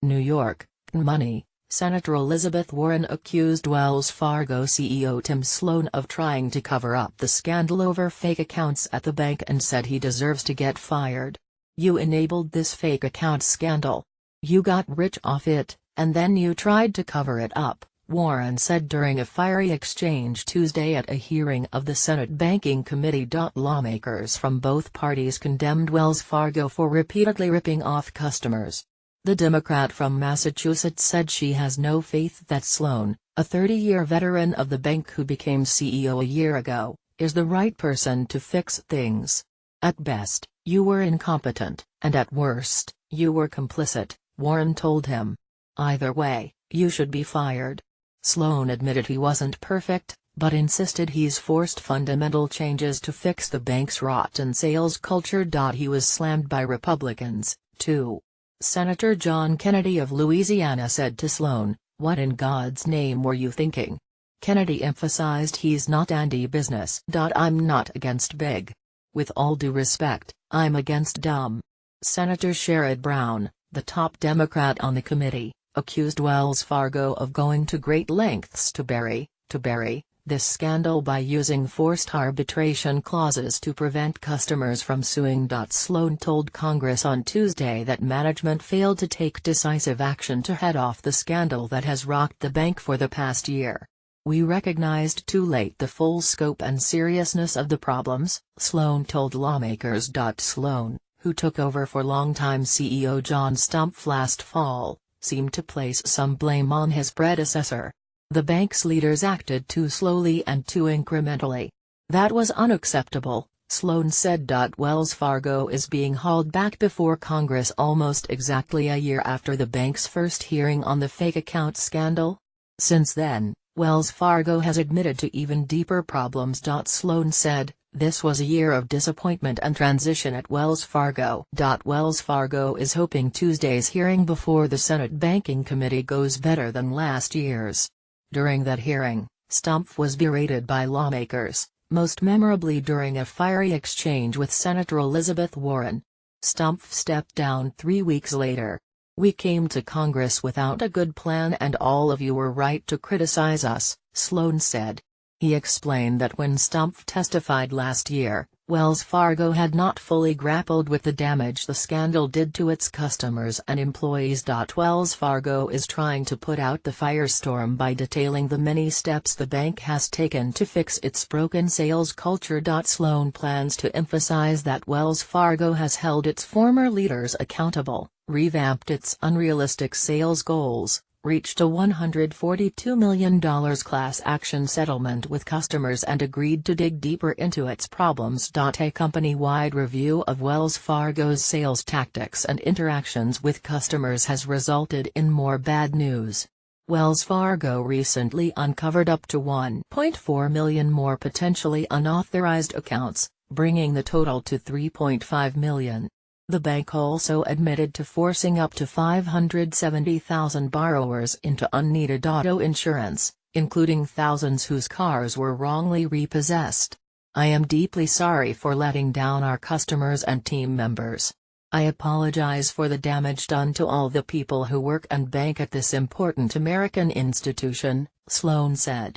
New York, Money. Senator Elizabeth Warren accused Wells Fargo CEO Tim Sloan of trying to cover up the scandal over fake accounts at the bank and said he deserves to get fired. "You enabled this fake account scandal. You got rich off it, and then you tried to cover it up," Warren said during a fiery exchange Tuesday at a hearing of the Senate Banking Committee. Lawmakers from both parties condemned Wells Fargo for repeatedly ripping off customers. The Democrat from Massachusetts said she has no faith that Sloan, a 30-year veteran of the bank who became CEO a year ago, is the right person to fix things. "At best, you were incompetent, and at worst, you were complicit," Warren told him. "Either way, you should be fired." Sloan admitted he wasn't perfect, but insisted he's forced fundamental changes to fix the bank's rotten sales culture. He was slammed by Republicans, too. Senator John Kennedy of Louisiana said to Sloan, "What in God's name were you thinking?" Kennedy emphasized he's not anti-business. "I'm not against big. With all due respect, I'm against dumb." Senator Sherrod Brown, the top Democrat on the committee, accused Wells Fargo of going to great lengths to bury this scandal by using forced arbitration clauses to prevent customers from suing. Sloan told Congress on Tuesday that management failed to take decisive action to head off the scandal that has rocked the bank for the past year. "We recognized too late the full scope and seriousness of the problems," Sloan told lawmakers. Sloan, who took over for longtime CEO John Stumpf last fall, seemed to place some blame on his predecessor. "The bank's leaders acted too slowly and too incrementally. That was unacceptable," Sloan said. Wells Fargo is being hauled back before Congress almost exactly a year after the bank's first hearing on the fake account scandal. Since then, Wells Fargo has admitted to even deeper problems. Sloan said, "This was a year of disappointment and transition at Wells Fargo." Wells Fargo is hoping Tuesday's hearing before the Senate Banking Committee goes better than last year's. During that hearing, Stumpf was berated by lawmakers, most memorably during a fiery exchange with Senator Elizabeth Warren. Stumpf stepped down 3 weeks later. "We came to Congress without a good plan and all of you were right to criticize us," Sloan said. He explained that when Stumpf testified last year, Wells Fargo had not fully grappled with the damage the scandal did to its customers and employees. Wells Fargo is trying to put out the firestorm by detailing the many steps the bank has taken to fix its broken sales culture. Sloan plans to emphasize that Wells Fargo has held its former leaders accountable, revamped its unrealistic sales goals, reached a $142 million class action settlement with customers and agreed to dig deeper into its problems. A company-wide review of Wells Fargo's sales tactics and interactions with customers has resulted in more bad news. Wells Fargo recently uncovered up to 1.4 million more potentially unauthorized accounts, bringing the total to 3.5 million. The bank also admitted to forcing up to 570,000 borrowers into unneeded auto insurance, including thousands whose cars were wrongly repossessed. "I am deeply sorry for letting down our customers and team members. I apologize for the damage done to all the people who work and bank at this important American institution," Sloan said.